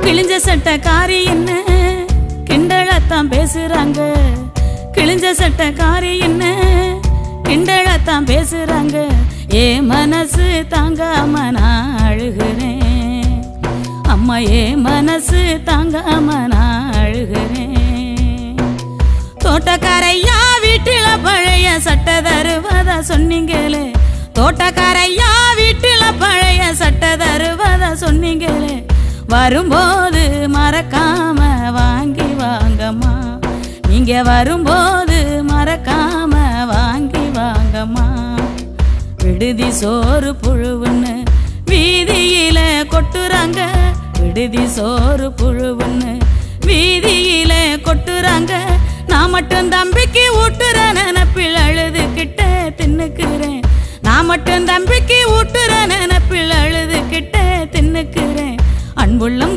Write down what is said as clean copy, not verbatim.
கிழிஞ்ச சட்டக்காரி என்ன கிண்டலத்தான் பேசுறாங்க. கிழிஞ்ச சட்டக்காரி என்ன கிண்டலத்தான் பேசுறாங்க. ஏ மனசு தாங்காம நான் அழுகிறேன். அம்மா ஏ மனசு தாங்காம நான் அழுகிறேன். தோட்டக்காரையா வீட்டில பழைய சட்டை தருவதா சொன்னீங்களே. தோட்டக்காரையா வீட்டில பழைய சட்டை தருவதா சொன்னீங்களே. வரும்போது மறக்காம வாங்கி வாங்கம்மா. நீங்க வரும்போது மறக்காம வாங்கி வாங்கம்மா. விடுதி சோறு புழுவுன்னு வீதியில கொட்டுறாங்க. விடுதி சோறு புழுவுன்னு வீதியில கொட்டுறாங்க. நான் மட்டும் தம்பிக்கு ஊட்டுற நினப்பில் அழுதுகிட்ட தின்னுக்கிறேன். நான் மட்டும் தம்பிக்கு ஊட்டுற நினப்பில் அழுதுகிட்ட தின்னுக்கிறேன். அன்புள்ளம்